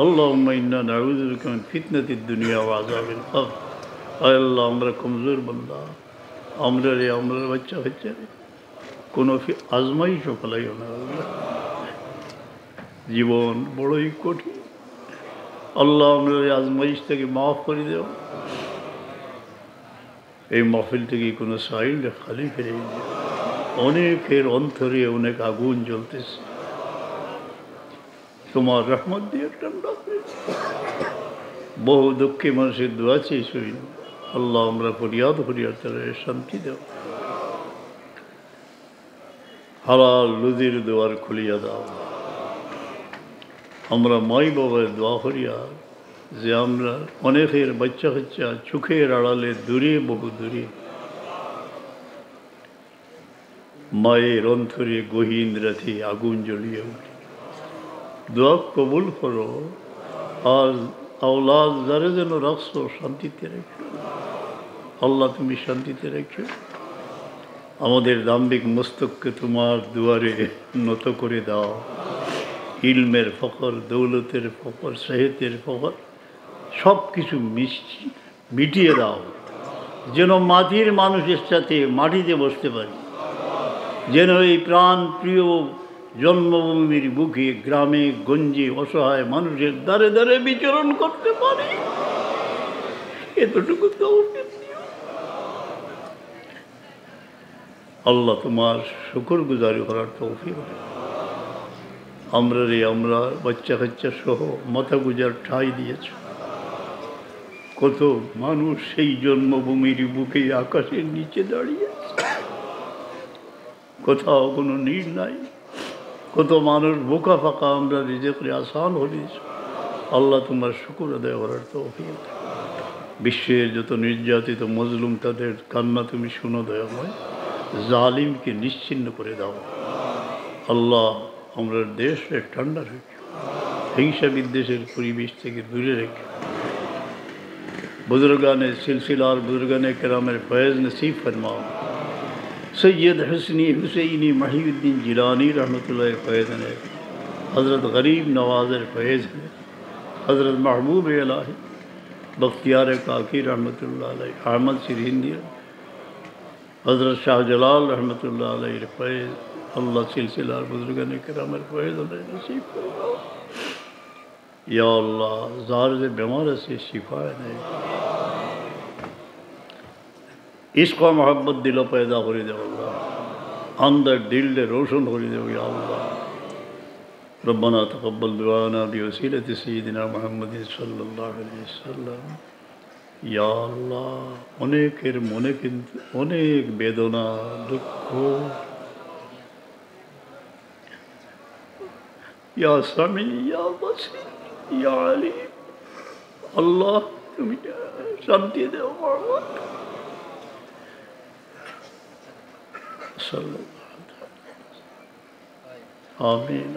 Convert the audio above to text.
আল্লাহুম্মা ইন্না নাউযু বিকা মিন ফিতনাতিদ দুনিয়া ওয়া আযাবিল কবর। আয় আল্লাহ, আমরা কমজোর বান্দা, আমরা বাচ্চা কাচ্চারে কোনো আজমাইশও ফেলাইও না আল্লাহ। জীবন বড়ই কঠিন আল্লাহ, আমরা এই আজমাইশ থেকে মাফ করে দেও। এই মাহফিল থেকে কোনো সাইলটা খালি ফিরে দিও। অনেকের অন্তরে অনেক আগুন জ্বলতেছে, তোমার রহমত দিয়ে ঠান্ডা করে দিও। বহু দুঃখী মানুষের দোয়া চেয়ে শুনি আল্লাহ, আমরা ফরিয়াদ তারা শান্তি দেও। হালাল রুজির দোয়ার খুলিয়া দাও। আমরা মাই বাবার দোয়া করিয়া যে আমরা অনেকের বাচ্চা কাচ্চা চোখের আড়ালে দূরে, বহু দূরে, মায়ের অন্তরে গহীন রাতে আগুন জ্বলিয়ে উঠে। দোয়া কবুল করো। আর আওলাদ যারা যেন রাখছো শান্তিতে রেখো আল্লাহ, তুমি শান্তিতে রেখো। আমাদের দাম্ভিক মস্তককে তোমার দুয়ারে নত করে দাও। ইলমের ফকর, দৌলতের ফকর, সেহেতের ফকর সব কিছু মিটিয়ে দাও, যেন মাটির মানুষের সাথে মাটিতে বসতে পারি, যেন এই প্রাণ প্রিয় জন্মভূমির বুকে গ্রামে গঞ্জে অসহায় মানুষের দ্বারে দ্বারে বিচরণ করতে পারি। এতটুকু তৌফিক দিও আল্লাহ, তোমার শুকর গুজারি করার তৌফিক। আমরা বাচ্চা কাচ্চা সহ মাথা গুজার ঠাঁই দিয়েছ। কত মানুষ সেই জন্মভূমির বুকে আকাশের নিচে দাঁড়িয়ে, কোথাও কোনো নীড় নাই। কত মানুষ বোকা ফাঁকা, আমরা রিজেকে আসান হলিস। আল্লাহ, তোমার শুকর আদায় করার তৌফিক। বিশ্বের যত নির্যাতিত মজলুম তাদের কান্না তুমি শুনো দয়াময়। জালিমকে নিশ্চিহ্ন করে দাও আল্লাহ। আমরা দেশে ঠান্ডা রেখে, হিংসা বিদ্বেষের পরিবেশ থেকে দূরে রেখে, বুজুর্গানে সিলসিলার বুজুর্গানে কেরামের ফয়েজ নসিব ফরমাও। सैयद हसनी हुसैनी महिउद्दीन जिलानी रहमतुल्लाह फैज़ ने, हज़रत गरीब नवाज़र फैज़ ने, हज़रत महबूब इलाही बख्तियार काकी रहमतुल्लाह अलैह, अहमद सिरहिंदी, हज़रत शाह जलाल रहमतुल्लाह अलैह फैज़। अल्लाह सिलसिला बुजुर्गान किराम फैज़ नसीब फरमाओ या अल्लाह। ज़ार से बीमार से शिफा ने, इश्क़ मोहब्बत दिलो पैदा कर दे अल्लाह, अंदर दिल दे रोशन कर दे या अल्लाह। रब्बना तक़ब्बल दुआना बिवसीलति सय्यिदिना मुहम्मद सल्लल्लाहु अलैहि वसल्लम। या अल्लाह, अनेकेर मने किन्तु अनेक बेदना दुःख, या सामी या बसीर या अलीम, अल्लाह तुम शांति दो मोहम्मद सल्लल्लाहु अलैहि वसल्लम। आमीन।